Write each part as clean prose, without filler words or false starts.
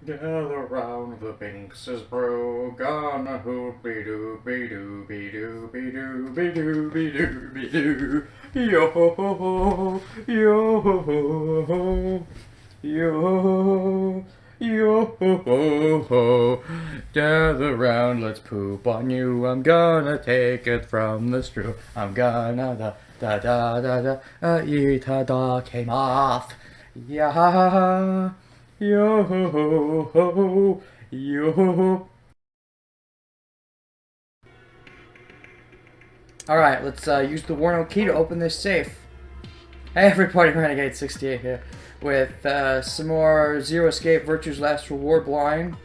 Gather round the Binks's brew, gonna hoopy doopy doopy doopy doopy doopy doopy doo. Yo ho ho ho, yo ho ho ho, yo yo ho ho ho. Gather round, let's poop on you. I'm gonna take it from the strew. I'm gonna da da da da da eat a dog came off. Yeah. Yo ho ho ho, yo ho ho. Alright, let's use the Warno key to open this safe. Hey everybody, Renegade 68 here with some more Zero Escape Virtue's Last Reward blind.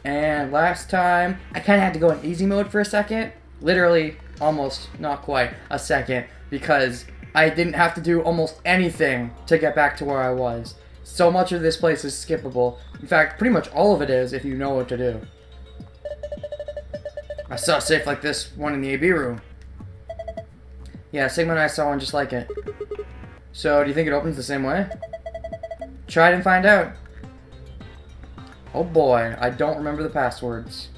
And last time, I kind of had to go in easy mode for a second. Literally, almost, not quite, a second. Because I didn't have to do almost anything to get back to where I was. So much of this place is skippable. In fact, pretty much all of it is if you know what to do. I saw a safe like this one in the AB room. Yeah, Sigma and I saw one just like it. So, do you think it opens the same way? Try it and find out. Oh boy, I don't remember the passwords.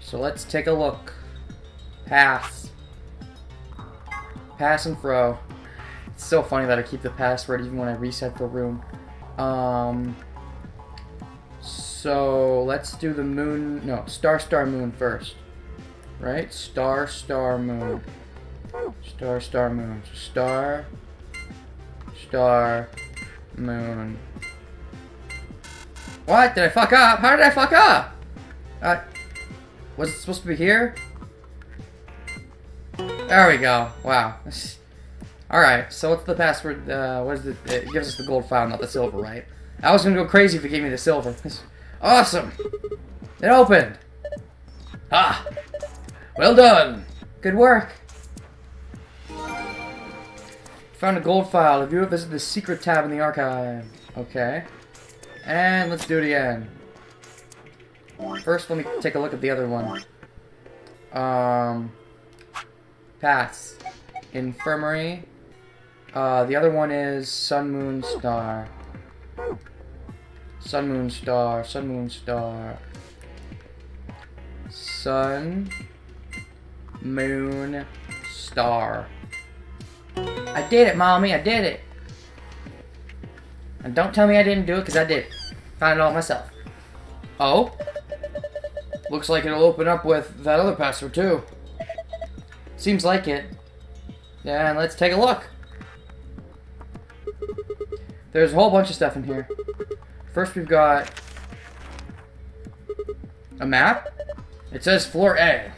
So let's take a look. Pass. Pass and fro. It's so funny that I keep the password even when I reset the room. So let's do the moon. No, star moon first. Right? Star moon. Star moon. Star moon. What? Did I fuck up? How did I fuck up? Was it supposed to be here? There we go. Wow. Alright, so what's the password? What is it? It gives us the gold file, not the silver, right? I was gonna go crazy if it gave me the silver. Awesome! It opened! Ah! Well done! Good work! Found a gold file. Have you ever visited the secret tab in the archive? Okay. And let's do it again. First, let me take a look at the other one. Pass. Infirmary. The other one is Sun, Moon, Star. Sun, Moon, Star. Sun, Moon, Star. Sun, Moon, Star. I did it, Mommy. I did it. And don't tell me I didn't do it, because I did. Found it all myself. Oh? Looks like it'll open up with that other password, too. Seems like it. Yeah, and let's take a look. There's a whole bunch of stuff in here. First we've got a map. It says floor A.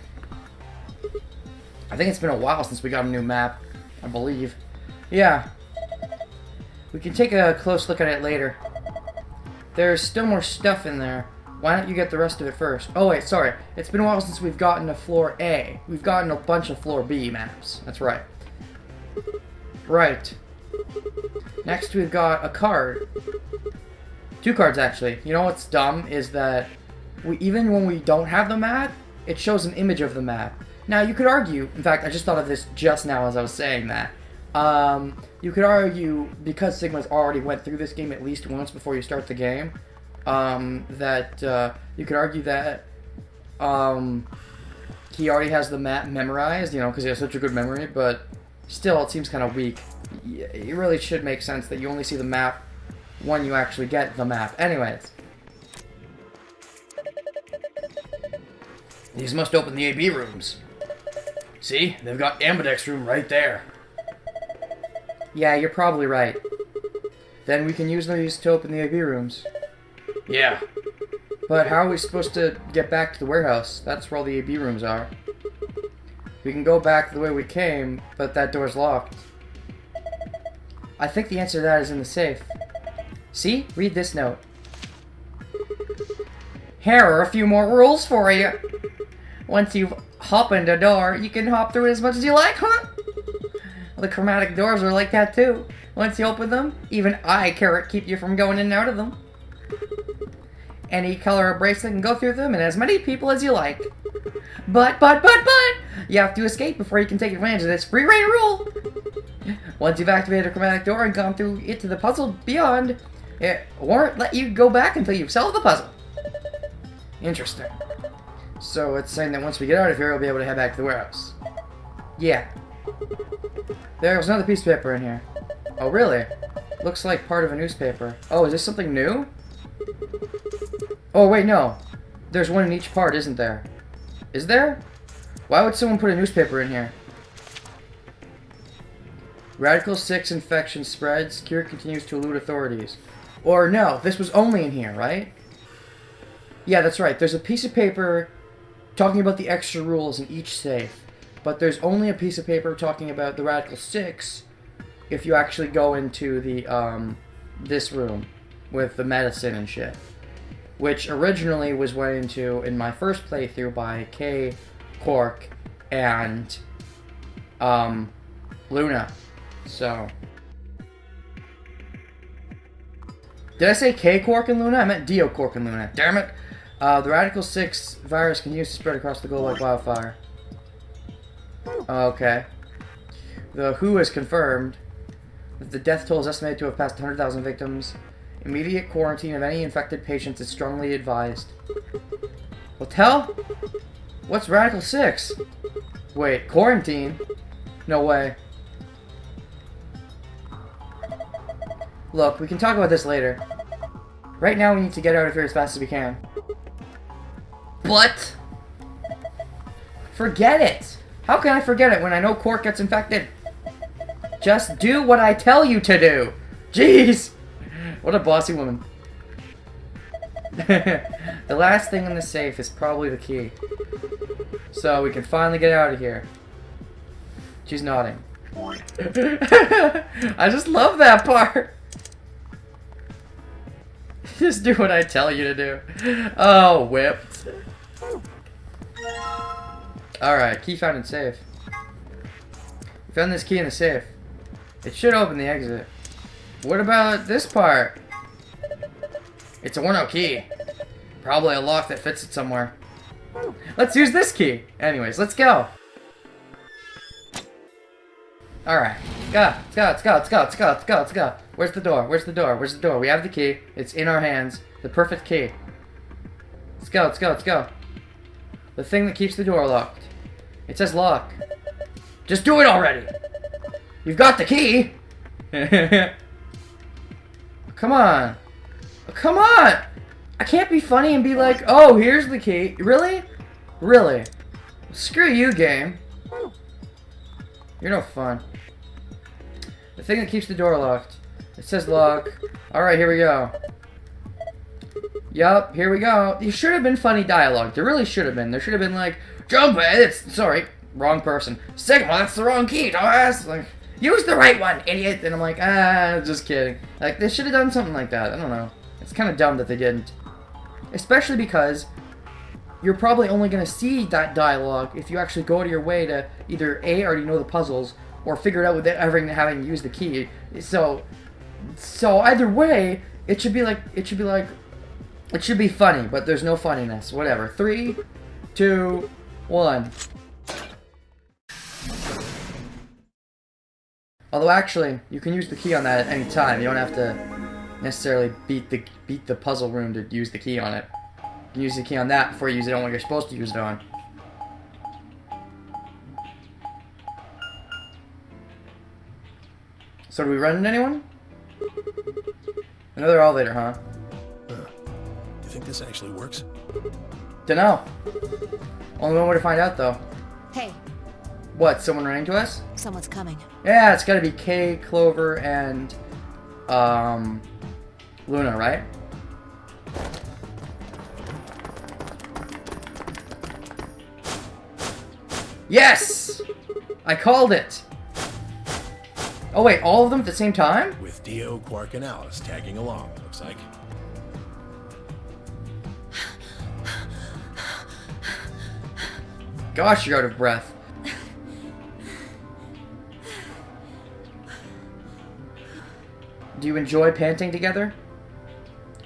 I think it's been a while since we got a new map, I believe. Yeah. We can take a close look at it later. There's still more stuff in there. Why don't you get the rest of it first? Oh wait, sorry. It's been a while since we've gotten a floor A. We've gotten a bunch of floor B maps. That's right. Right. Next we've got a card. Two cards actually. You know what's dumb is that even when we don't have the map, it shows an image of the map. Now you could argue, in fact I just thought of this just now as I was saying that. You could argue, because Sigma's already went through this game at least once before you start the game, that you could argue that he already has the map memorized, you know, because he has such a good memory, but still it seems kind of weak. It really should make sense that you only see the map when you actually get the map. Anyways. These must open the AB rooms. See? They've got Ambidex room right there. Yeah, you're probably right. Then we can use these to open the AB rooms. Yeah. But how are we supposed to get back to the warehouse? That's where all the AB rooms are. We can go back the way we came, but that door's locked. I think the answer to that is in the safe. See? Read this note. Here are a few more rules for you. Once you've opened a door, you can hop through it as much as you like, huh? The chromatic doors are like that too. Once you open them, even I can't keep you from going in and out of them. Any color or bracelet can go through them, and as many people as you like. But, you have to escape before you can take advantage of this free reign rule. Once you've activated a chromatic door and gone through it to the puzzle beyond, It won't let you go back until you've solved the puzzle. Interesting. So it's saying that once we get out of here, we'll be able to head back to the warehouse. Yeah. There's another piece of paper in here. Oh, really? Looks like part of a newspaper. Oh, is this something new? Oh, wait, no. There's one in each part, isn't there? Is there? Why would someone put a newspaper in here? Radical 6 infection spreads. Cure continues to elude authorities. Or no, this was only in here, right? Yeah, that's right. There's a piece of paper talking about the extra rules in each safe. But there's only a piece of paper talking about the Radical 6 if you actually go into the, this room with the medicine and shit. Which originally was went into in my first playthrough by K, Cork, and, Luna. So. Did I say K, Cork, and Luna? I meant Dio, Cork, and Luna. Damn it! The Radical 6 virus continues to spread across the globe like wildfire. Okay. The WHO has confirmed that the death toll is estimated to have passed 100,000 victims. Immediate quarantine of any infected patients is strongly advised. What the hell? What's Radical 6? Wait, quarantine? No way. Look, we can talk about this later. Right now we need to get out of here as fast as we can. But forget it! How can I forget it when I know Cork gets infected? Just do what I tell you to do! Jeez! What a bossy woman. The last thing in the safe is probably the key. So we can finally get out of here. She's nodding. I just love that part! Just do what I tell you to do. Oh, whipped. Alright, key found in safe. We found this key in the safe. It should open the exit. What about this part? It's a 1-0 key. Probably a lock that fits it somewhere. Let's use this key. Anyways, let's go. Alright. Let's go. Where's the door? Where's the door? Where's the door? We have the key. It's in our hands. The perfect key. Let's go. The thing that keeps the door locked. It says lock. Just do it already! You've got the key! Come on! Come on! I can't be funny and be like, oh, here's the key. Really? Really? Screw you, game. You're no fun. The thing that keeps the door locked. It says lock. Alright, here we go. Yup, here we go. There should have been funny dialogue. There really should have been. There should have been like, jump it! Sorry, wrong person. Second one, that's the wrong key, dumbass! Like, use the right one, idiot! And I'm like, just kidding. Like, they should have done something like that. I don't know. It's kind of dumb that they didn't. Especially because you're probably only going to see that dialogue if you actually go out of your way to either A, already know the puzzles, or figure it out without ever having used the key. So either way, it should be funny, but there's no funniness. Whatever. 3, 2, 1. Although actually, you can use the key on that at any time. You don't have to necessarily beat the puzzle room to use the key on it. You can use the key on that before you use it on what you're supposed to use it on. So do we run into anyone? Another elevator, huh? Do you think this actually works? Dunno. Only one way to find out, though. Hey. What, someone running to us? Someone's coming. Yeah, it's gotta be Kay, Clover, and, Luna, right? Yes! I called it! Oh wait, all of them at the same time? With Dio, Quark, and Alice tagging along, looks like. Gosh, you're out of breath. Do you enjoy panting together?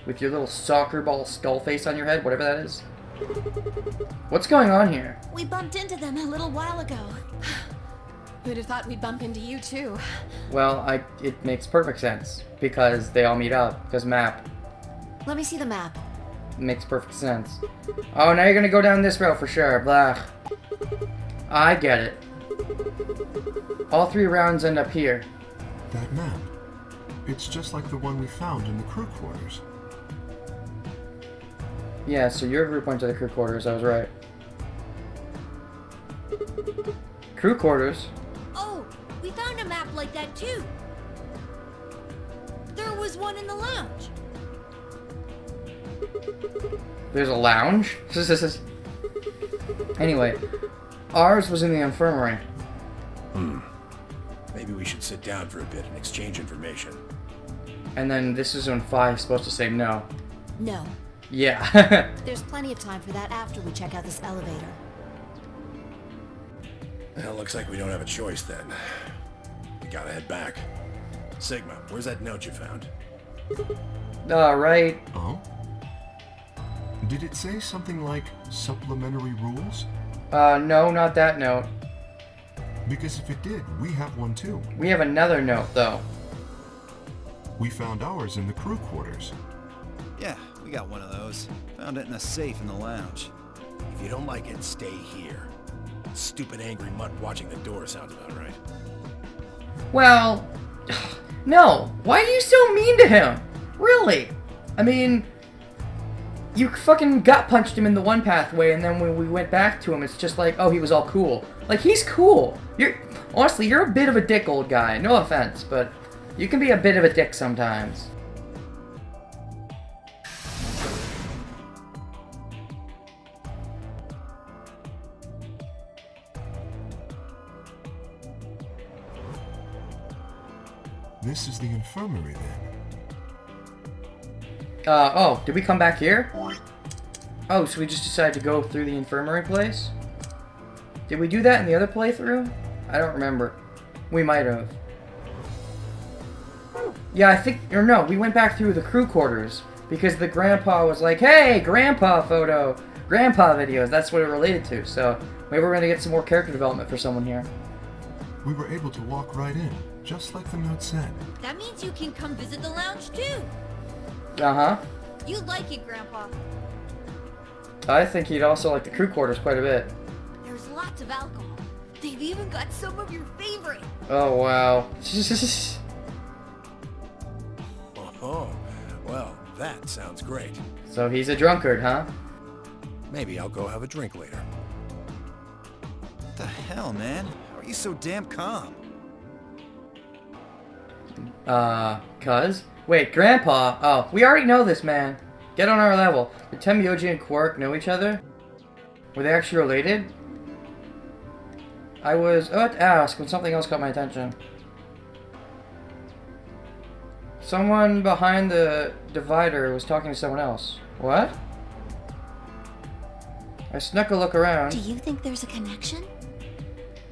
With your little soccer ball skull face on your head, whatever that is? What's going on here? We bumped into them a little while ago. Who'd have thought we'd bump into you too? Well, it makes perfect sense because they all meet up. Because map Let me see the map. makes perfect sense. Oh, now you're gonna go down this road for sure. Blah. I get it. All 3 rounds end up here. That map. It's just like the one we found in the crew quarters. Yeah, so your group went to the crew quarters. I was right. Crew quarters? Oh, we found a map like that too. There was one in the lounge. There's a lounge? Anyway, ours was in the infirmary. Maybe we should sit down for a bit and exchange information. And then this is when 5 is supposed to say no. No, Yeah. there's plenty of time for that after we check out this elevator. Well, looks like we don't have a choice then. We gotta head back. Sigma, where's that note you found? Alright. Oh? Did it say something like supplementary rules? No, not that note. Because if it did, we have one too. We have another note, though. We found ours in the crew quarters. Yeah, we got one of those. Found it in a safe in the lounge. If you don't like it, stay here. Stupid angry mutt watching the door sounds about right. Well, no. Why are you so mean to him? Really? I mean, you fucking gut punched him in the one pathway, and then when we went back to him, it's just like, oh, he was all cool. Like, he's cool. Honestly, you're a bit of a dick, old guy. No offense, but you can be a bit of a dick sometimes. This is the infirmary then. Oh, did we come back here? Oh, so we just decided to go through the infirmary place? Did we do that in the other playthrough? I don't remember. We might have. Yeah, I think, or no, we went back through the crew quarters because the grandpa was like, hey, grandpa photo, grandpa videos, that's what it related to. So maybe we're gonna get some more character development for someone here. We were able to walk right in, just like the note said. That means you can come visit the lounge too. Uh-huh. You'd like it, Grandpa. I think he'd also like the crew quarters quite a bit. There's lots of alcohol. They've even got some of your favorite. Oh, wow. Oh, well, that sounds great. So he's a drunkard, huh? Maybe I'll go have a drink later. What the hell, man? How are you so damn calm? Cuz? Wait, Grandpa? Oh, we already know this, man. Get on our level. Did Temyoji and Quark know each other? Were they actually related? I was about to ask when something else caught my attention. Someone behind the divider was talking to someone else. What? I snuck a look around. Do you think there's a connection?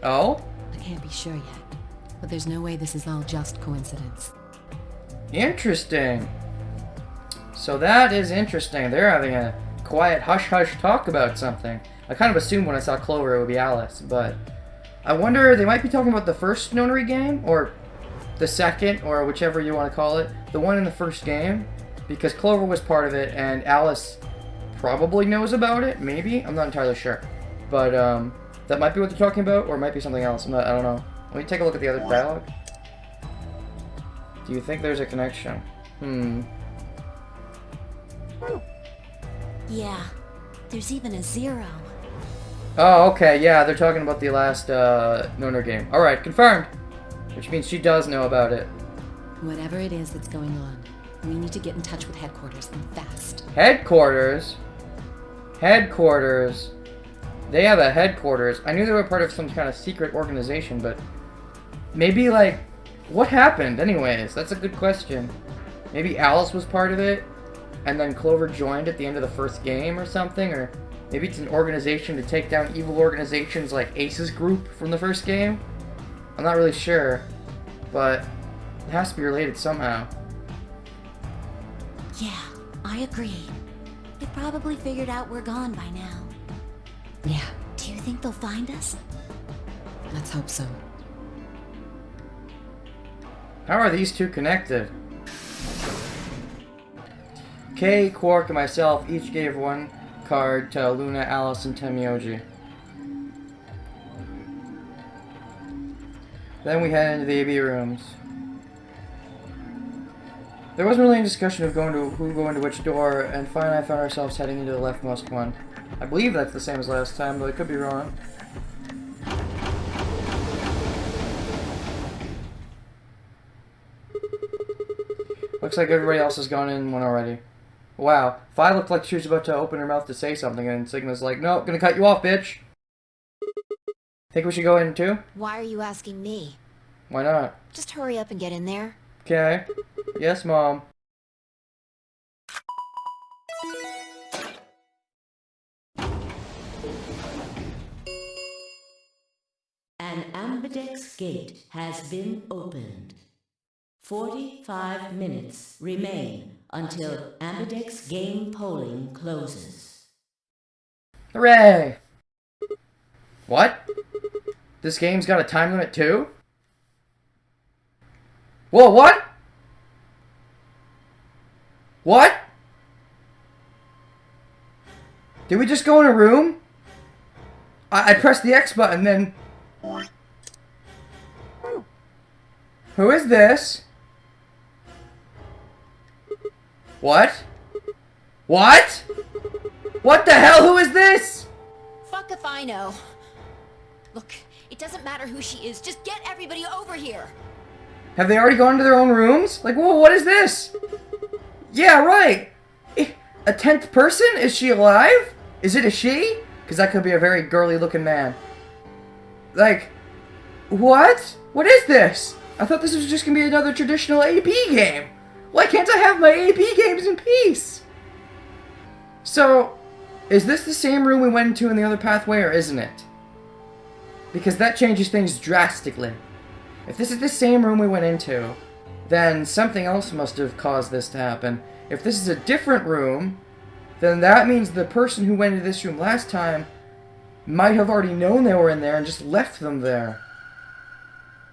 Oh? I can't be sure yet, but there's no way this is all just coincidence. Interesting. So that is interesting. They're having a quiet hush-hush talk about something. I kind of assumed when I saw Clover it would be Alice, but I wonder, they might be talking about the first Nonary game, or the second, or whichever you want to call it. The one in the first game, because Clover was part of it, and Alice probably knows about it, maybe? I'm not entirely sure. But, that might be what they're talking about, or it might be something else. I don't know. Let me take a look at the other dialogue. Do you think there's a connection? Yeah, there's even a 0. Oh, okay, yeah, they're talking about the last, Noner game. Alright, confirmed! Which means she does know about it. Whatever it is that's going on, we need to get in touch with headquarters and fast. Headquarters? Headquarters? They have a headquarters. I knew they were part of some kind of secret organization, but maybe, like, what happened anyways? That's a good question. Maybe Alice was part of it, and then Clover joined at the end of the first game or something, or maybe it's an organization to take down evil organizations like Ace's group from the first game? I'm not really sure, but it has to be related somehow. Yeah, I agree. They probably figured out we're gone by now. Yeah. Do you think they'll find us? Let's hope so. How are these two connected? Kay, Quark, and myself each gave one card to Luna, Alice, and Temioji. Then we head into the AB rooms. There wasn't really any discussion of who go into which door, and finally I found ourselves heading into the leftmost one. I believe that's the same as last time, but I could be wrong. Looks like everybody else has gone in one already. Wow. Fi looked like she was about to open her mouth to say something, and Sigma's like, nope, gonna cut you off, bitch. Think we should go in too? Why are you asking me? Why not? Just hurry up and get in there. Okay. Yes, Mom. An ambidex gate has been opened. 45 minutes remain until ambidex game polling closes. Hooray! What? This game's got a time limit too? Whoa, what? What? Did we just go in a room? I pressed the X button, then... Who is this? What? What? What the hell? Who is this? Fuck if I know. Look, it doesn't matter who she is. Just get everybody over here. Have they already gone to their own rooms? Like, whoa, what is this? Yeah, right. A 10th person? Is she alive? Is it a she? Because that could be a very girly looking man. Like, what? What is this? I thought this was just going to be another traditional AP game. Why can't I have my AP games in peace? So, is this the same room we went into in the other pathway, or isn't it? Because that changes things drastically. If this is the same room we went into, then something else must have caused this to happen. If this is a different room, then that means the person who went into this room last time might have already known they were in there and just left them there.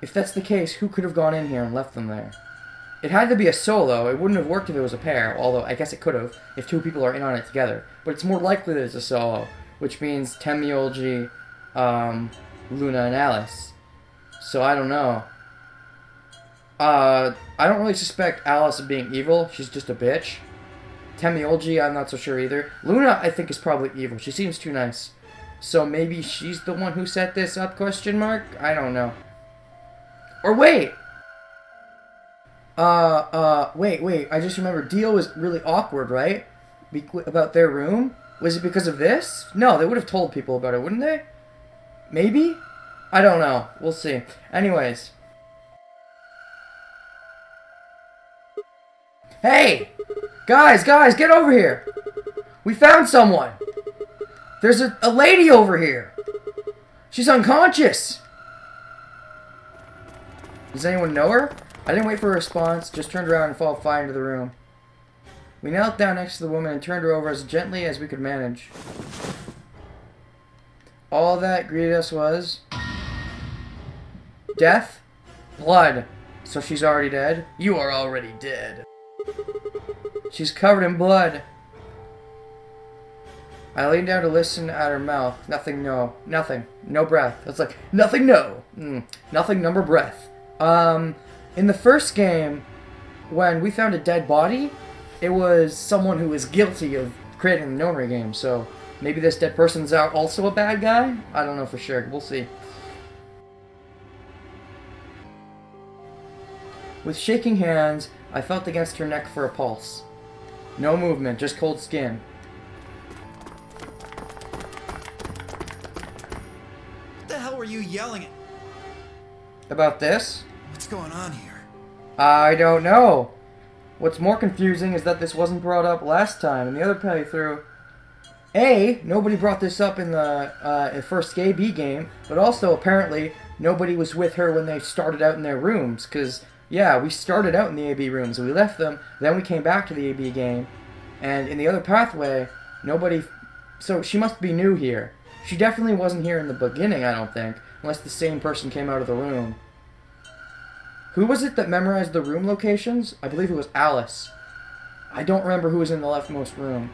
If that's the case, who could have gone in here and left them there? It had to be a solo. It wouldn't have worked if it was a pair, although I guess it could have if two people are in on it together. But it's more likely that it's a solo, which means Temioji, Luna, and Alice. So I don't know. I don't really suspect Alice of being evil. She's just a bitch. Temioji, I'm not so sure either. Luna, I think, is probably evil. She seems too nice. So maybe she's the one who set this up, question mark? I don't know. Or wait! Wait, I just remembered. Dio was really awkward, right? About their room? Was it because of this? No, they would have told people about it, wouldn't they? Maybe? I don't know. We'll see. Anyways. Hey! Guys, get over here! We found someone! There's a lady over here! She's unconscious! Does anyone know her? I didn't wait for a response, just turned around and followed Fi into the room. We knelt down next to the woman and turned her over as gently as we could manage. All that greeted us was... death? Blood. So she's already dead? You are already dead. She's covered in blood. I leaned down to listen at her mouth. Nothing, no. Nothing. No breath. It's like, nothing, no. Nothing, number breath. In the first game, when we found a dead body, it was someone who was guilty of creating the NOM IT game, so maybe this dead person's also a bad guy? I don't know for sure. We'll see. With shaking hands, I felt against her neck for a pulse. No movement, just cold skin. What the hell were you yelling at? About this? What's going on here? I don't know. What's more confusing is that this wasn't brought up last time in the other playthrough. A, nobody brought this up in the first AB game, but also apparently nobody was with her when they started out in their rooms, because, yeah, we started out in the AB rooms, and we left them, then we came back to the AB game, and in the other pathway, nobody... So she must be new here. She definitely wasn't here in the beginning, I don't think, unless the same person came out of the room. Who was it that memorized the room locations? I believe it was Alice. I don't remember who was in the leftmost room.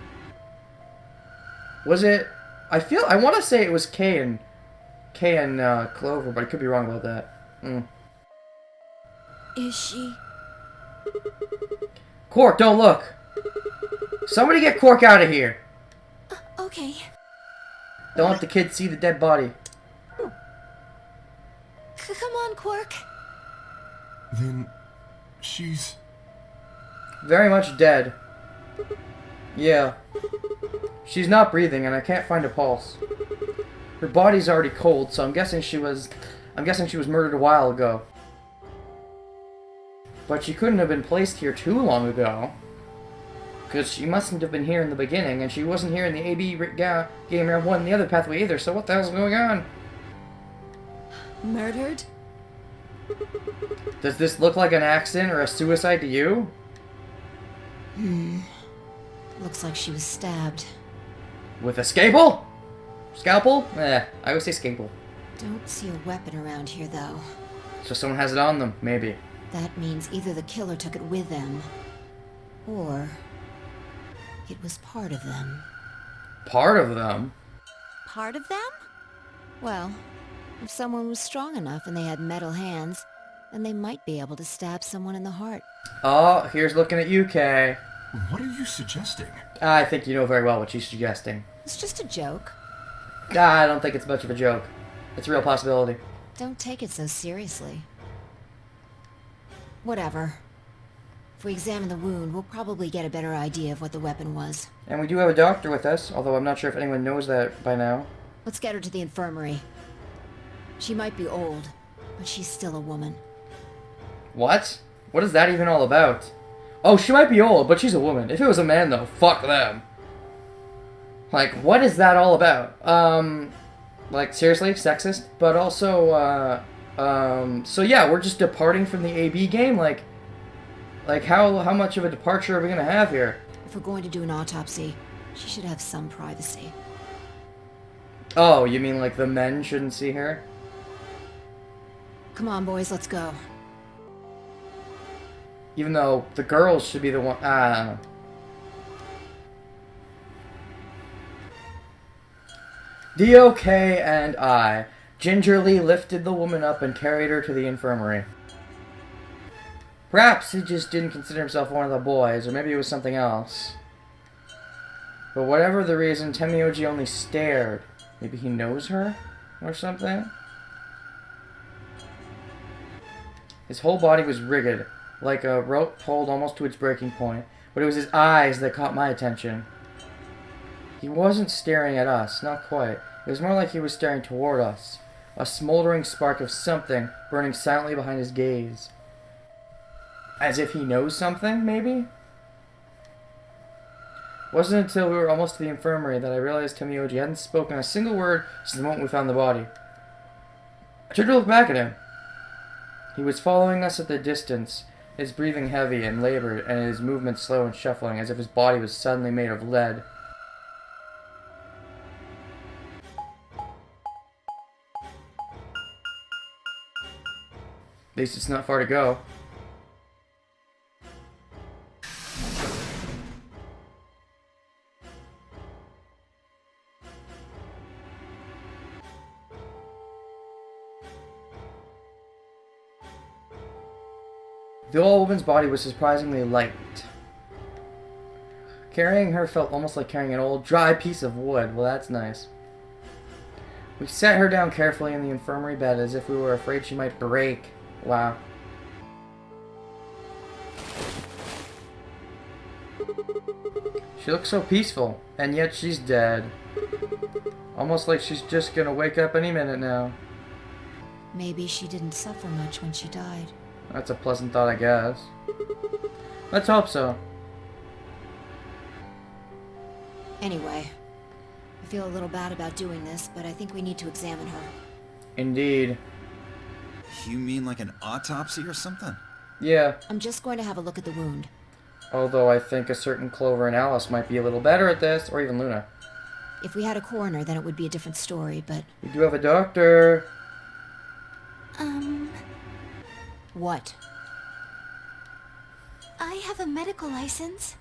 Was it... I want to say it was Kay and Clover, but I could be wrong about that. Is she? Cork, don't look! Somebody get Cork out of here! Okay. Don't let the kids see the dead body. Come on, Quark. Then she's... Very much dead. Yeah. She's not breathing, and I can't find a pulse. Her body's already cold, so I'm guessing she was murdered a while ago. But she couldn't have been placed here too long ago. Because she mustn't have been here in the beginning, and she wasn't here in the AB game round 1 in the other pathway either, so what the hell's going on? Murdered? Does this look like an accident or a suicide to you? Looks like she was stabbed. With a scalpel? Scalpel? I always say scalpel. Don't see a weapon around here, though. So someone has it on them, maybe. That means either the killer took it with them, or it was part of them. Part of them? Part of them? Well, if someone was strong enough and they had metal hands, then they might be able to stab someone in the heart. Oh, here's looking at you, Kay. What are you suggesting? I think you know very well what she's suggesting. It's just a joke. I don't think it's much of a joke. It's a real possibility. Don't take it so seriously. Whatever. If we examine the wound, we'll probably get a better idea of what the weapon was. And we do have a doctor with us, although I'm not sure if anyone knows that by now. Let's get her to the infirmary. She might be old, but she's still a woman. What? What is that even all about? Oh, she might be old, but she's a woman. If it was a man, though, fuck them. Like, what is that all about? Like, seriously, sexist? But also, so yeah, we're just departing from the AB game? Like how much of a departure are we gonna have here? If we're going to do an autopsy, she should have some privacy. Oh, you mean like the men shouldn't see her? Come on, boys, let's go. Even though the girls should be the one... I don't know. DOK and I gingerly lifted the woman up and carried her to the infirmary. Perhaps he just didn't consider himself one of the boys, or maybe it was something else. But whatever the reason, Temioji only stared. Maybe he knows her? Or something? His whole body was rigid, like a rope pulled almost to its breaking point, but it was his eyes that caught my attention. He wasn't staring at us, not quite. It was more like he was staring toward us, a smoldering spark of something burning silently behind his gaze. As if he knows something, maybe? It wasn't until we were almost to the infirmary that I realized Temioji hadn't spoken a single word since the moment we found the body. I turned to look back at him. He was following us at the distance, his breathing heavy and labored, and his movements slow and shuffling, as if his body was suddenly made of lead. At least it's not far to go. The old woman's body was surprisingly light. Carrying her felt almost like carrying an old, dry piece of wood. Well, that's nice. We set her down carefully in the infirmary bed as if we were afraid she might break. Wow. She looks so peaceful, and yet she's dead. Almost like she's just gonna wake up any minute now. Maybe she didn't suffer much when she died. That's a pleasant thought, I guess. Let's hope so. Anyway, I feel a little bad about doing this, but I think we need to examine her. Indeed. You mean like an autopsy or something? Yeah. I'm just going to have a look at the wound. Although I think a certain Clover and Alice might be a little better at this, or even Luna. If we had a coroner, then it would be a different story, but... We do have a doctor. What? I have a medical license.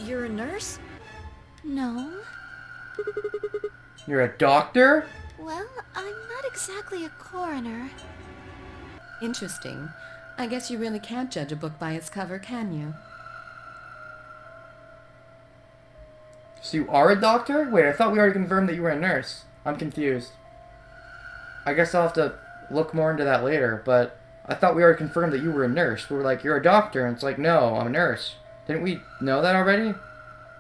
You're a nurse? No. You're a doctor? Well, I'm not exactly a coroner. Interesting. I guess you really can't judge a book by its cover, can you? So you are a doctor? Wait, I thought we already confirmed that you were a nurse. I'm confused. I guess I'll have to look more into that later, but I thought we already confirmed that you were a nurse. We were like, you're a doctor, and it's like, no, I'm a nurse. Didn't we know that already?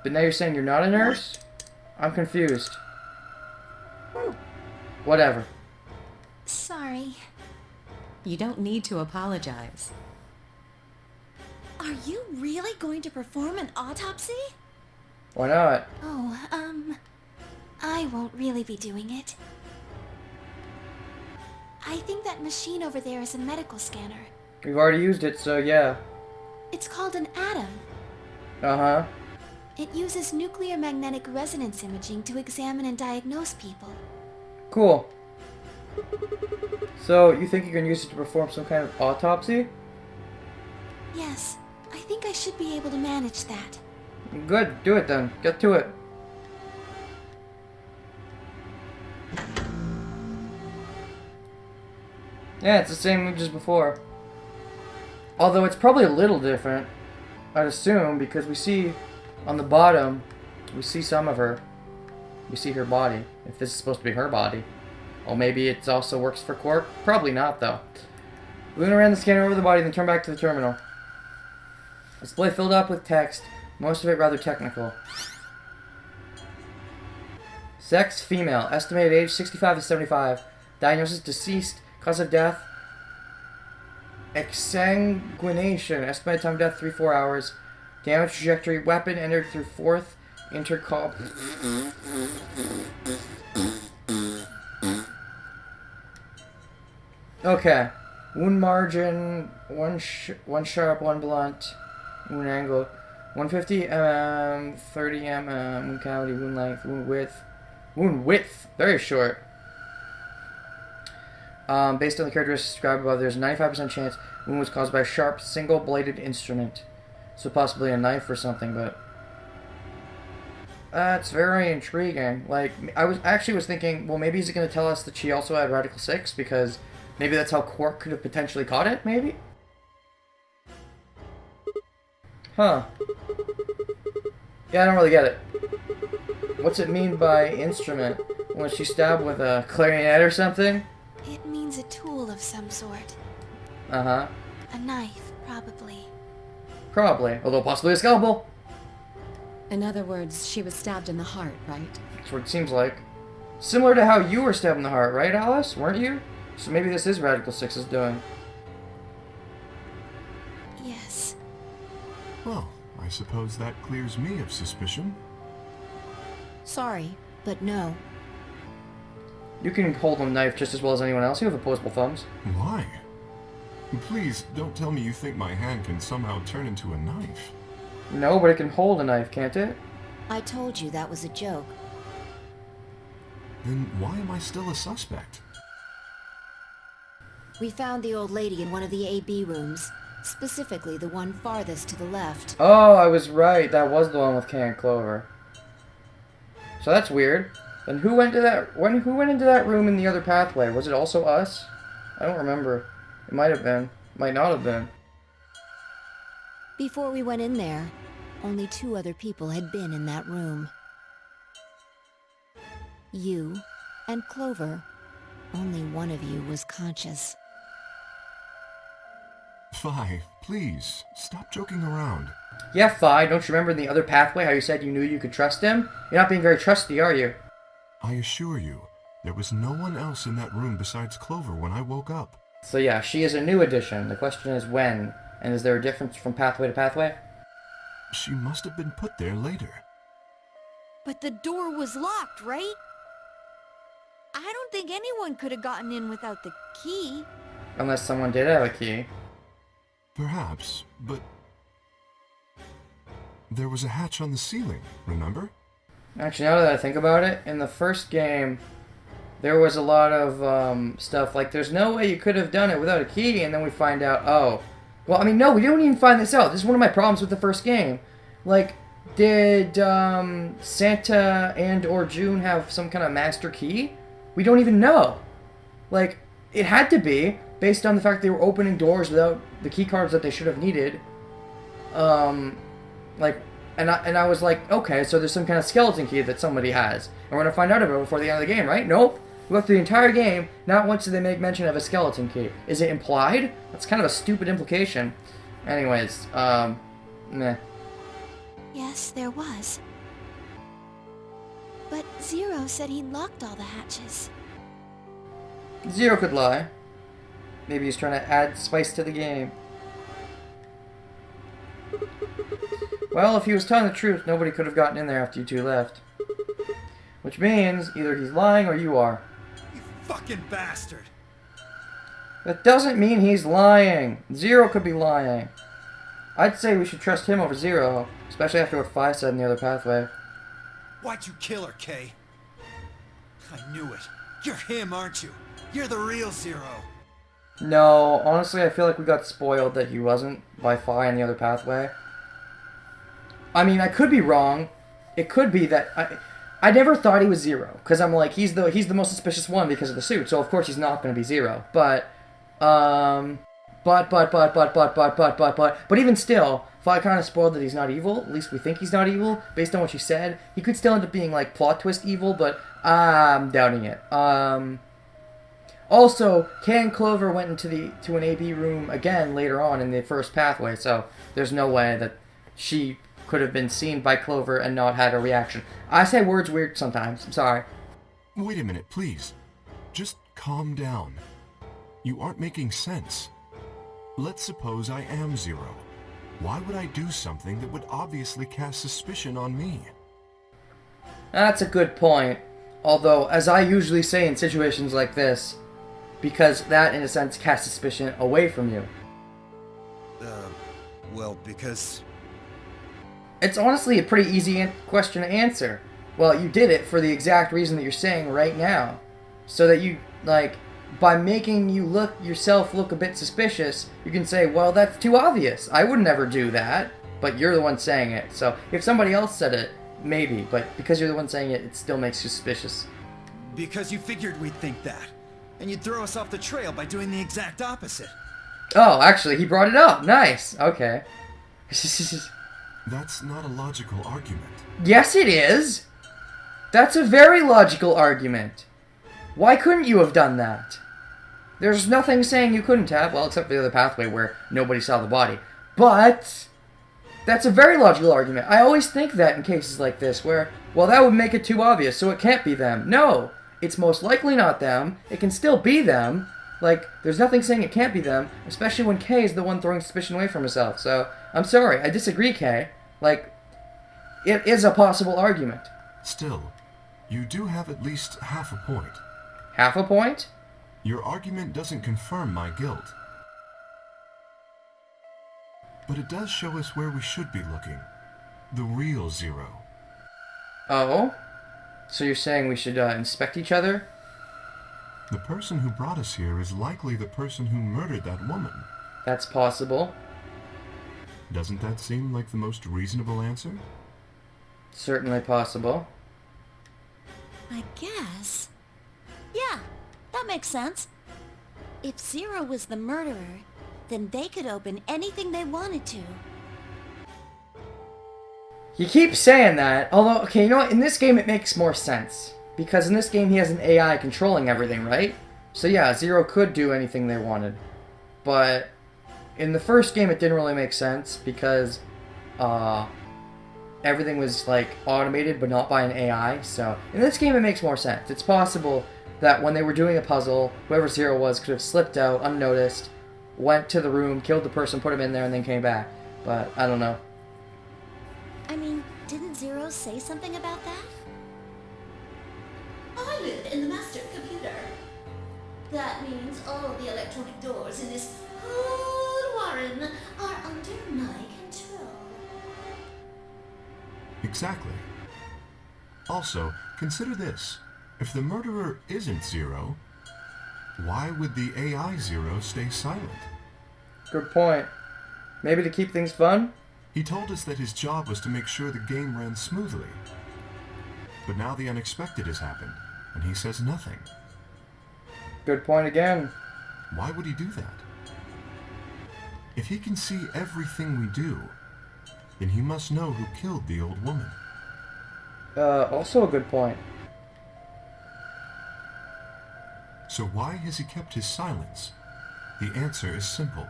But now you're saying you're not a nurse? I'm confused. Whatever. Sorry. You don't need to apologize. Are you really going to perform an autopsy? Why not? Oh, I won't really be doing it. I think that machine over there is a medical scanner. We've already used it, so yeah. It's called an atom. Uh-huh. It uses nuclear magnetic resonance imaging to examine and diagnose people. Cool. So, you think you can use it to perform some kind of autopsy? Yes, I think I should be able to manage that. Good, do it then. Get to it. Yeah, it's the same image as before. Although it's probably a little different, I'd assume, because we see on the bottom, we see some of her. We see her body, if this is supposed to be her body. Or maybe it also works for Quark. Probably not, though. Luna ran the scanner over the body, then turned back to the terminal. Display filled up with text, most of it rather technical. Sex, female. Estimated age, 65 to 75. Diagnosis, deceased. Cause of death, exsanguination. Estimated time of death, 3-4 hours. Damage trajectory, weapon entered through fourth intercom. Okay. Wound margin, one sharp, one blunt. Wound angle, 150 mm, 30 mm. Wound cavity, wound length, wound width. Wound width, very short. Based on the characteristics described above, there's a 95% chance the wound was caused by a sharp, single-bladed instrument. So possibly a knife or something, but... That's very intriguing. Like, I was thinking, well, maybe he's going to tell us that she also had Radical 6, because maybe that's how Quark could have potentially caught it, maybe? Huh. Yeah, I don't really get it. What's it mean by instrument? Was she stabbed with a clarinet or something? It means a tool of some sort. Uh-huh. A knife, probably. Probably. Although possibly a scalpel. In other words, she was stabbed in the heart, right? That's what it seems like. Similar to how you were stabbed in the heart, right, Alice? Weren't you? So maybe this is Radical 6's doing. Yes. Well, I suppose that clears me of suspicion. Sorry, but no. You can hold a knife just as well as anyone else. You have opposable thumbs. Why? Please, don't tell me you think my hand can somehow turn into a knife. No, but it can hold a knife, can't it? I told you that was a joke. Then why am I still a suspect? We found the old lady in one of the AB rooms. Specifically, the one farthest to the left. Oh, I was right. That was the one with Kay and Clover. So that's weird. Then who went to that? Who went into that room in the other pathway? Was it also us? I don't remember. It might have been. Might not have been. Before we went in there, only 2 other people had been in that room. You and Clover. Only one of you was conscious. Phi, please, stop joking around. Yeah, Phi. Don't you remember in the other pathway how you said you knew you could trust him? You're not being very trusty, are you? I assure you, there was no one else in that room besides Clover when I woke up. So yeah, she is a new addition. The question is when, and is there a difference from pathway to pathway? She must have been put there later. But the door was locked, right? I don't think anyone could have gotten in without the key. Unless someone did have a key. Perhaps, but... There was a hatch on the ceiling, remember? Actually, now that I think about it, in the first game, there was a lot of stuff like there's no way you could have done it without a key, and then we find out, oh, Well, I mean, no, we don't even find this out. This is one of my problems with the first game. Like, did Santa and or June have some kind of master key? We don't even know. Like, it had to be, based on the fact they were opening doors without the key cards that they should have needed. Like, and I was like, okay, so there's some kind of skeleton key that somebody has. And we're going to find out about it before the end of the game, right? Nope. We went through the entire game, not once did they make mention of a skeleton key. Is it implied? That's kind of a stupid implication. Anyways, meh. Yes, there was. But Zero said he locked all the hatches. Zero could lie. Maybe he's trying to add spice to the game. Well, if he was telling the truth, nobody could have gotten in there after you two left. Which means, either he's lying or you are. You fucking bastard! That doesn't mean he's lying. Zero could be lying. I'd say we should trust him over Zero, especially after what Phi said in the other pathway. Why'd you kill her, Kay? I knew it. You're him, aren't you? You're the real Zero. No, honestly, I feel like we got spoiled that he wasn't by Phi in the other pathway. I mean, I could be wrong. It could be that I never thought he was Zero, because I'm like, he's the most suspicious one because of the suit, so of course he's not going to be Zero. But even still, Phi kind of spoiled that he's not evil. At least we think he's not evil, based on what you said. He could still end up being, like, plot twist evil, but I'm doubting it. Also, Kay and Clover went to an AB room again later on in the first pathway, so there's no way that she could have been seen by Clover and not had a reaction. I say words weird sometimes. I'm sorry. Wait a minute, please. Just calm down. You aren't making sense. Let's suppose I am Zero. Why would I do something that would obviously cast suspicion on me? That's a good point. Although, as I usually say in situations like this, because that, in a sense, casts suspicion away from you. Well, because... It's honestly a pretty easy question to answer. Well, you did it for the exact reason that you're saying right now. So that you, like, by making you yourself look a bit suspicious, you can say, well, that's too obvious. I would never do that. But you're the one saying it. So if somebody else said it, maybe. But because you're the one saying it, it still makes you suspicious. Because you figured we'd think that. And you'd throw us off the trail by doing the exact opposite. Oh, actually, he brought it up. Nice. Okay. That's not a logical argument. Yes, it is. That's a very logical argument. Why couldn't you have done that? There's nothing saying you couldn't have, well, except for the other pathway where nobody saw the body. But that's a very logical argument. I always think that in cases like this where, well, that would make it too obvious, so it can't be them. No, it's most likely not them. It can still be them. Like, there's nothing saying it can't be them, especially when Kay is the one throwing suspicion away from herself. So, I'm sorry, I disagree, Kay. Like, it is a possible argument. Still, you do have at least half a point. Half a point? Your argument doesn't confirm my guilt. But it does show us where we should be looking. The real Zero. Oh? So you're saying we should inspect each other? The person who brought us here is likely the person who murdered that woman. That's possible. Doesn't that seem like the most reasonable answer? Certainly possible. I guess. Yeah, that makes sense. If Zero was the murderer, then they could open anything they wanted to. You keep saying that, although, okay, you know what? In this game, it makes more sense. Because in this game, he has an AI controlling everything, right? So yeah, Zero could do anything they wanted. But in the first game, it didn't really make sense because everything was, like, automated, but not by an AI. So in this game, it makes more sense. It's possible that when they were doing a puzzle, whoever Zero was could have slipped out unnoticed, went to the room, killed the person, put him in there, and then came back. But I don't know. I mean, didn't Zero say something about that? I live in the master computer. That means all the electronic doors in this whole warren are under my control. Exactly. Also, consider this. If the murderer isn't Zero, why would the AI Zero stay silent? Good point. Maybe to keep things fun? He told us that his job was to make sure the game ran smoothly. But now the unexpected has happened, and he says nothing. Good point again. Why would he do that? If he can see everything we do, then he must know who killed the old woman. Also a good point. So why has he kept his silence? The answer is simple.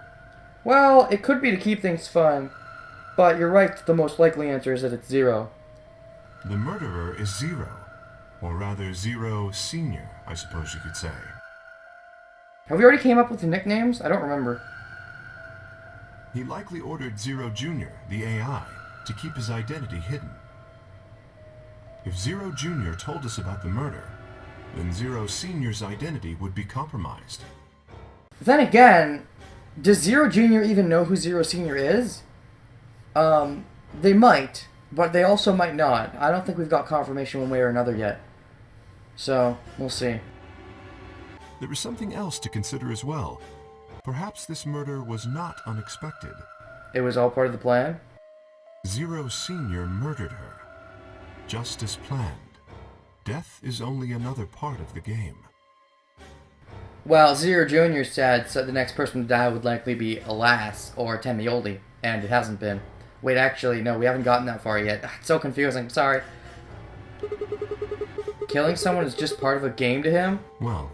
Well, it could be to keep things fun, but you're right, the most likely answer is that it's Zero. The murderer is Zero, or rather Zero Senior, I suppose you could say. Have we already came up with the nicknames? I don't remember. He likely ordered Zero Jr., the AI, to keep his identity hidden. If Zero Jr. told us about the murder, then Zero Senior's identity would be compromised. Then again, does Zero Jr. even know who Zero Senior is? They might, but they also might not. I don't think we've got confirmation one way or another yet. So, we'll see. There is something else to consider as well. Perhaps this murder was not unexpected. It was all part of the plan? Zero Senior murdered her. Just as planned. Death is only another part of the game. Well, Zero Jr. said so the next person to die would likely be Alas or Temioli, and it hasn't been. Wait, actually, no, we haven't gotten that far yet. It's so confusing, sorry. Killing someone is just part of a game to him? Well,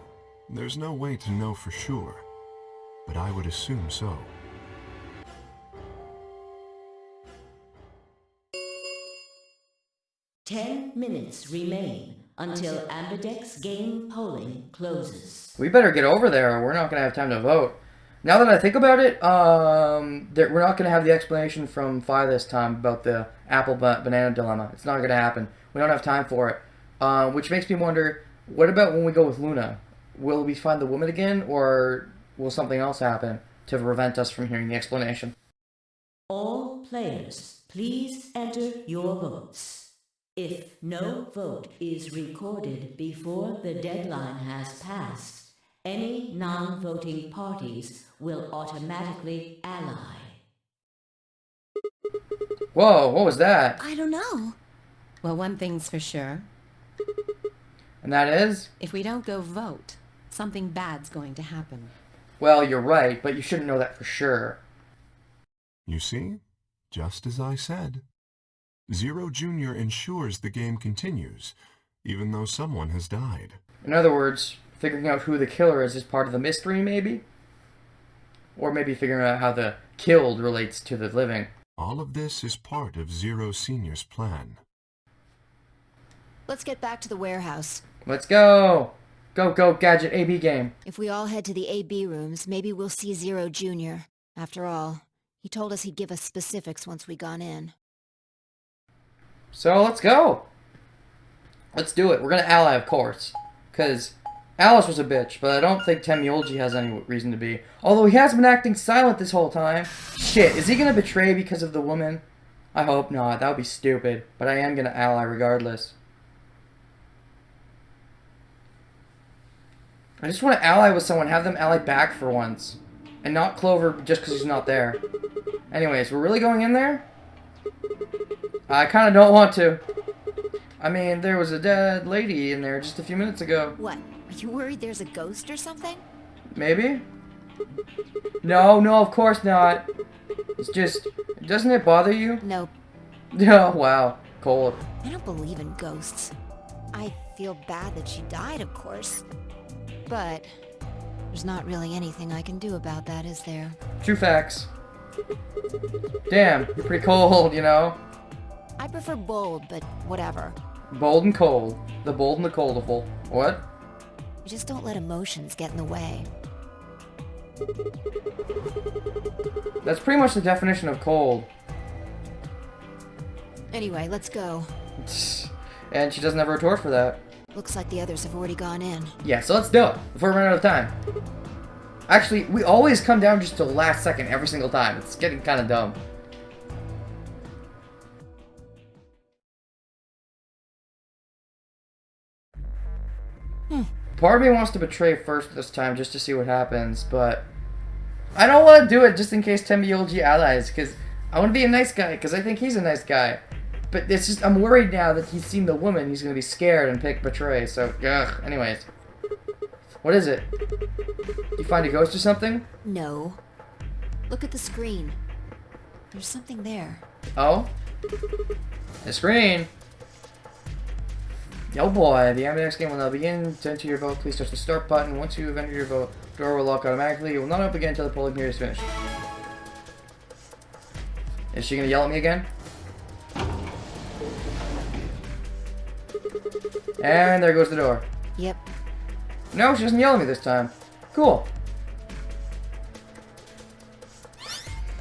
there's no way to know for sure, but I would assume so. Ten minutes remain until Ambidex game polling closes. We better get over there or we're not going to have time to vote. Now that I think about it, we're not going to have the explanation from Fi this time about the apple-banana dilemma. It's not going to happen. We don't have time for it. Which makes me wonder, what about when we go with Luna? Will we find the woman again, or will something else happen to prevent us from hearing the explanation? All players, please enter your votes. If no vote is recorded before the deadline has passed, any non-voting parties will automatically ally. Whoa, what was that? I don't know. Well, one thing's for sure. And that is? If we don't go vote, something bad's going to happen. Well, you're right, but you shouldn't know that for sure. You see? Just as I said. Zero Jr. ensures the game continues, even though someone has died. In other words, figuring out who the killer is part of the mystery, maybe? Or maybe figuring out how the killed relates to the living. All of this is part of Zero Senior's plan. Let's get back to the warehouse. Let's go! Go, go, Gadget AB game. If we all head to the AB rooms, maybe we'll see Zero Jr. After all, he told us he'd give us specifics once we gone in. So, let's go! Let's do it. We're gonna ally, of course. Because Alice was a bitch, but I don't think Temiolgi has any reason to be. Although he has been acting silent this whole time. Shit, is he gonna betray because of the woman? I hope not. That would be stupid. But I am gonna ally regardless. I just want to ally with someone, have them ally back for once. And not Clover just because he's not there. Anyways, we're really going in there? I kind of don't want to. I mean, there was a dead lady in there just a few minutes ago. What? Are you worried there's a ghost or something? Maybe? No, no, of course not. It's just, doesn't it bother you? Nope. Oh, wow. Cold. I don't believe in ghosts. I feel bad that she died, of course. But there's not really anything I can do about that, is there? True facts. Damn, you're pretty cold, you know? I prefer bold, but whatever. Bold and cold. The bold and the coldful. What? You just don't let emotions get in the way. That's pretty much the definition of cold. Anyway, let's go. And she doesn't have a retort for that. Looks like the others have already gone in. Yeah, so let's do it before we run out of time. Actually, we always come down just to the last second every single time. It's getting kind of dumb. Part of me wants to betray first this time just to see what happens, but I don't want to do it just in case Tembiolgi allies, because I want to be a nice guy, because I think he's a nice guy. But it's just, I'm worried now that he's seen the woman, he's going to be scared and pick betray, so, ugh. Anyways. What is it? You find a ghost or something? No. Look at the screen. There's something there. Oh? The screen! Oh boy, the Ambidex game will now begin. To enter your vote, please touch the start button. Once you have entered your vote, the door will lock automatically. It will not open again until the polling period is finished. Is she gonna yell at me again? And there goes the door. Yep. No, she doesn't yell at me this time. Cool.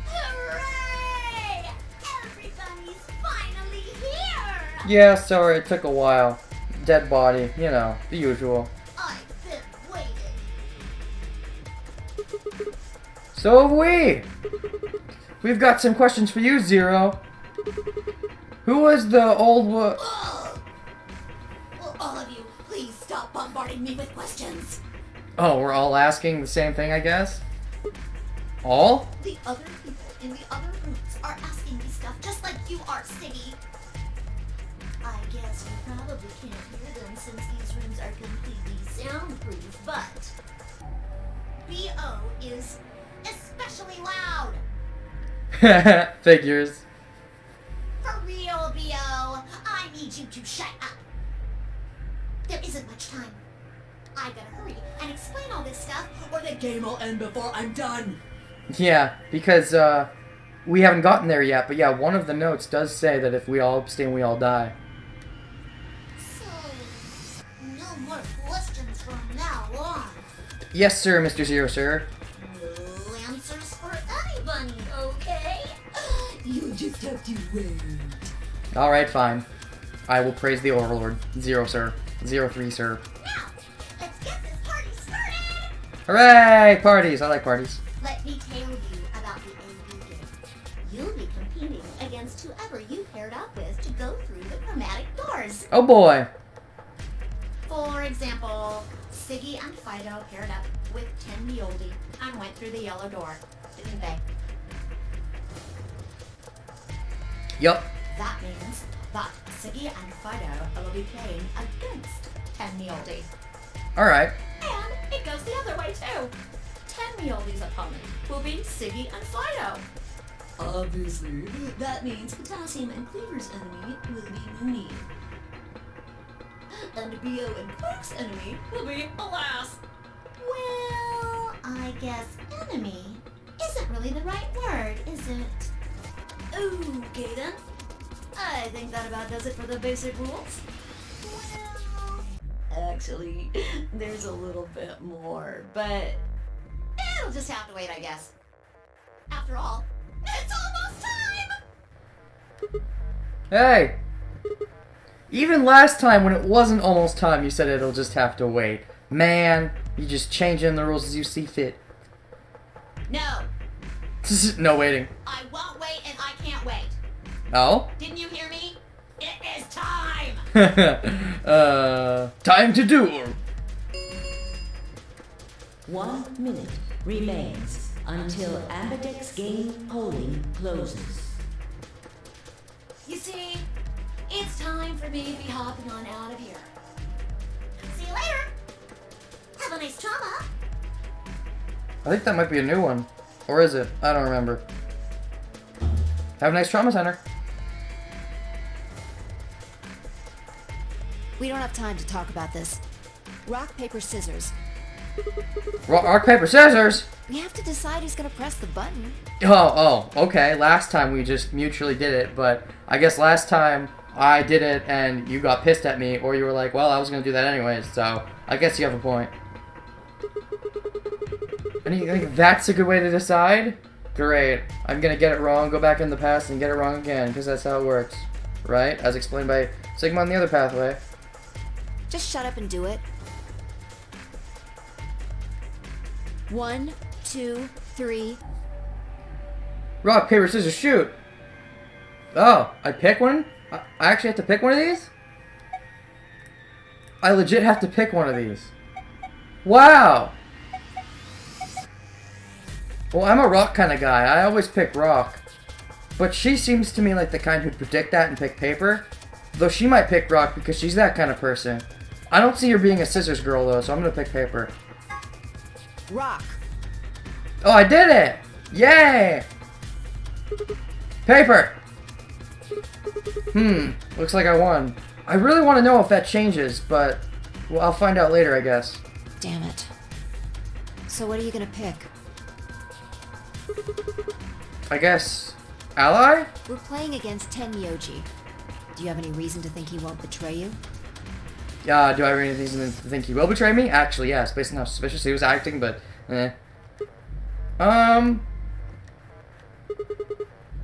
Hooray! Everybody's finally here! Yeah, sorry, it took a while. Dead body, you know, the usual. I've been waiting. So have we! We've got some questions for you, Zero. Who was the old Well, all of you, please stop bombarding me with questions. Oh, we're all asking the same thing, I guess? All? The other people in the other rooms are asking me stuff just like you are, Siggy. I guess you probably can't hear them since these rooms are completely soundproof, but B.O. is especially loud. Figures. For real, B.O., I need you to shut up. There isn't much time. I gotta hurry and explain all this stuff, or the game will end before I'm done. Yeah, because, we haven't gotten there yet, but yeah, one of the notes does say that if we all abstain, we all die. So, no more questions from now on. Yes, sir, Mr. Zero, sir. No answers for anybody, okay? You just have to wait. Alright, fine. I will praise the Overlord. Zero, sir. 03, sir. Now, let's get this party started! Hooray! Parties! I like parties. Let me tell you about the AU game. You'll be competing against whoever you paired up with to go through the chromatic doors. Oh boy! For example, Siggy and Fido paired up with Ten Mioldi and went through the yellow door, didn't they? Yup. That means that Siggy and Fido will be playing against Ten Mioldi. Alright. And it goes the other way too. Ten Mioldi's opponent will be Siggy and Fido. Obviously, that means Potassium and Cleaver's enemy will be Mooney. And B.O. and Quark's enemy will be Alas. Well, I guess enemy isn't really the right word, is it? Okay then. I think that about does it for the basic rules. Well, actually, there's a little bit more, but it'll just have to wait, I guess. After all, it's almost time! Hey! Even last time when it wasn't almost time, you said it'll just have to wait. Man, you just changing the rules as you see fit. No, No waiting. I won't wait and I can't wait. Oh? Didn't you hear me? It is time! Time to duel! 1 minute remains until Ambidex game polling closes. You see, it's time for me to be hopping on out of here. See you later! Have a nice trauma! I think that might be a new one. Or is it? I don't remember. Have a nice trauma center. We don't have time to talk about this. Rock, paper, scissors. Rock, paper, scissors! We have to decide who's gonna press the button. Oh, okay. Last time we just mutually did it, but I guess last time I did it and you got pissed at me, or you were like, well, I was gonna do that anyways, so I guess you have a point. And you think that's a good way to decide? Great. I'm gonna get it wrong, go back in the past, and get it wrong again, because that's how it works. Right? As explained by Sigma on the other pathway. Just shut up and do it. 1, 2, 3. Rock, paper, scissors, shoot! Oh, I pick one? I actually have to pick one of these? I legit have to pick one of these. Wow! Well, I'm a rock kind of guy. I always pick rock. But she seems to me like the kind who'd predict that and pick paper. Though she might pick rock because she's that kind of person. I don't see her being a scissors girl though, so I'm gonna pick paper. Rock. Oh, I did it! Yay! Paper! Looks like I won. I really want to know if that changes, but well, I'll find out later, I guess. Damn it. So what are you gonna pick? I guess... Ally? We're playing against Tenmyoji. Do you have any reason to think he won't betray you? Yeah, do I have any reason to think he will betray me? Actually, yes, based on how suspicious he was acting, but... I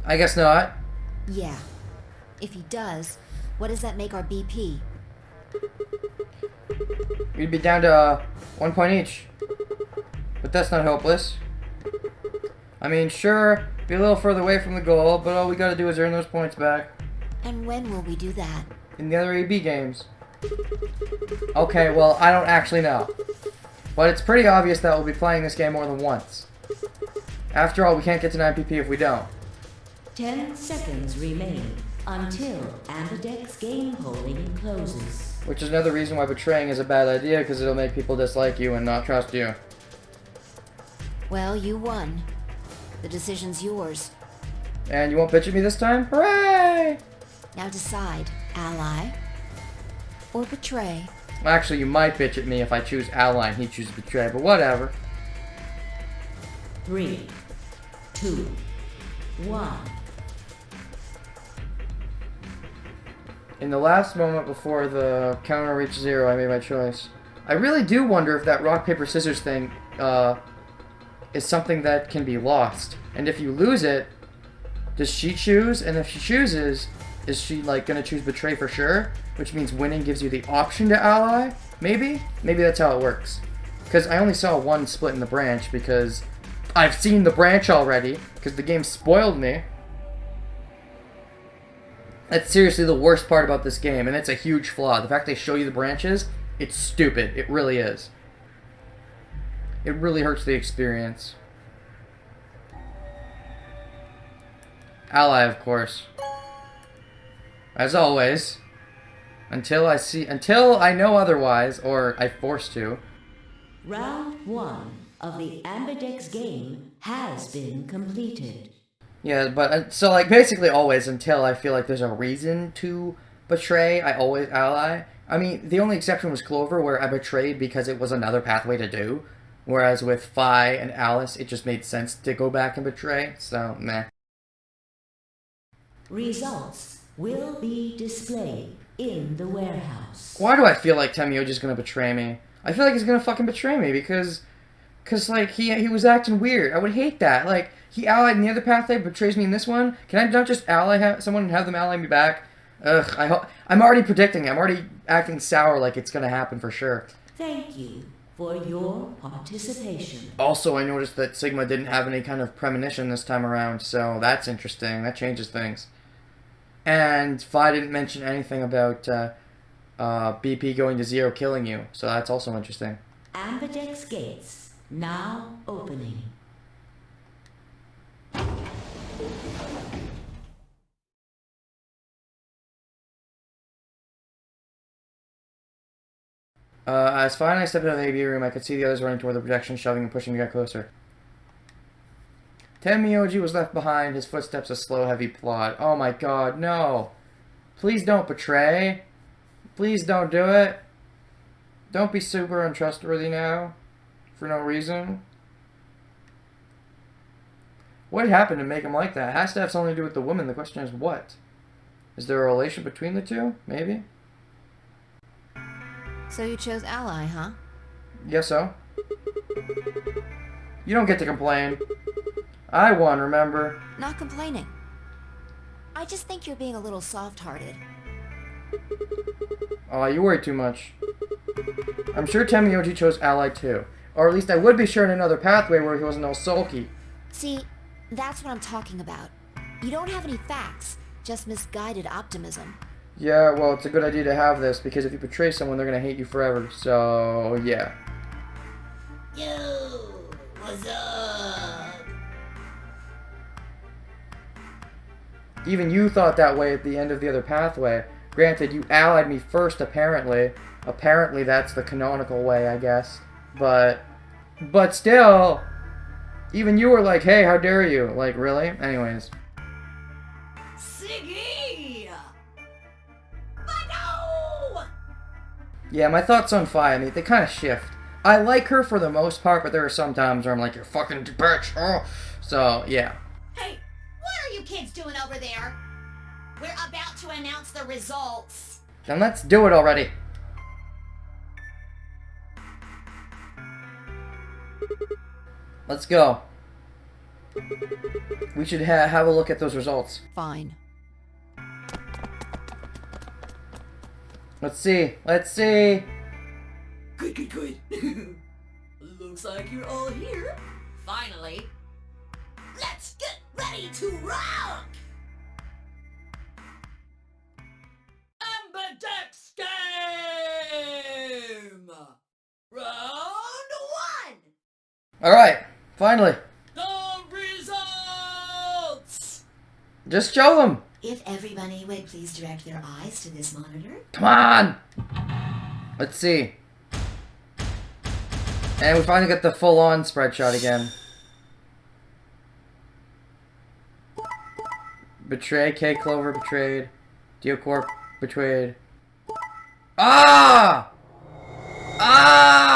guess not. Yeah. If he does, what does that make our BP? We'd be down to 1 point each. But that's not hopeless. I mean, sure, be a little further away from the goal, but all we gotta do is earn those points back. And when will we do that? In the other AB games. Okay, well, I don't actually know. But it's pretty obvious that we'll be playing this game more than once. After all, we can't get to 9 PP if we don't. 10 seconds remain until Ambidex game polling closes. Which is another reason why betraying is a bad idea, because it'll make people dislike you and not trust you. Well, you won. The decision's yours. And you won't bitch at me this time? Hooray! Now decide, ally or betray. Actually, you might bitch at me if I choose ally and he chooses betray, but whatever. 3, 2, 1. In the last moment before the counter reached 0, I made my choice. I really do wonder if that rock, paper, scissors thing, is something that can be lost. And if you lose it, does she choose? And if she chooses, is she, like, gonna choose betray for sure? Which means winning gives you the option to ally? Maybe? Maybe that's how it works. Because I only saw one split in the branch because I've seen the branch already, because the game spoiled me. That's seriously the worst part about this game, and it's a huge flaw. The fact they show you the branches, it's stupid. It really is. It really hurts the experience. Ally, of course. As always. Until I know otherwise, or I'm forced to. Round 1 of the Ambidex game has been completed. Yeah, but, so, like, basically always until I feel like there's a reason to betray, I always ally. I mean, the only exception was Clover, where I betrayed because it was another pathway to do. Whereas with Phi and Alice, it just made sense to go back and betray, so, meh. Results will be displayed in the warehouse. Why do I feel like Tenmyoji's gonna betray me? I feel like he's gonna fucking betray me because like, he was acting weird. I would hate that. Like, he allied in the other pathway, betrays me in this one. Can I not just ally someone and have them ally me back? Ugh, I'm already predicting. I'm already acting sour like it's gonna happen for sure. Thank you for your participation. Also, I noticed that Sigma didn't have any kind of premonition this time around, so that's interesting. That changes things. And Phi didn't mention anything about BP going to 0 killing you, so that's also interesting. Ambidex gates now opening. As Phi and I stepped into the AB room, I could see the others running toward the projection, shoving and pushing to get closer. Tenmyoji was left behind, his footsteps a slow, heavy plod. Oh my god, no! Please don't betray. Please don't do it. Don't be super untrustworthy now. For no reason. What happened to make him like that? It has to have something to do with the woman. The question is what? Is there a relation between the two? Maybe? So you chose ally, huh? Guess so. You don't get to complain. I won, remember? Not complaining. I just think you're being a little soft-hearted. Oh, you worry too much. I'm sure Tenmyoji chose ally too. Or at least I would be sure in another pathway where he wasn't all sulky. See, that's what I'm talking about. You don't have any facts, just misguided optimism. Yeah, well, it's a good idea to have this, because if you betray someone, they're gonna hate you forever, so, yeah. Yo, what's up? Even you thought that way at the end of the other pathway. Granted, you allied me first, apparently. Apparently, that's the canonical way, I guess. But still, even you were like, hey, how dare you? Like, really? Anyways. Siggy! But no! Yeah, my thoughts on Fi, I mean, they kind of shift. I like her for the most part, but there are some times where I'm like, you're fucking bitch. Oh. So, yeah. Hey, what are you kids doing over there? We're about to announce the results. Then let's do it already. Let's go. We should have a look at those results. Fine. Let's see. Let's see. Good. Looks like you're all here. Finally. Let's get ready to rock! Ambidex game! Round 1! Alright. Finally. The results! Just show them. If everybody would please direct their eyes to this monitor. Come on. Let's see. And we finally got the full-on spread shot again. Betray, K. Clover betrayed. Deocorp betrayed. Ah! Ah!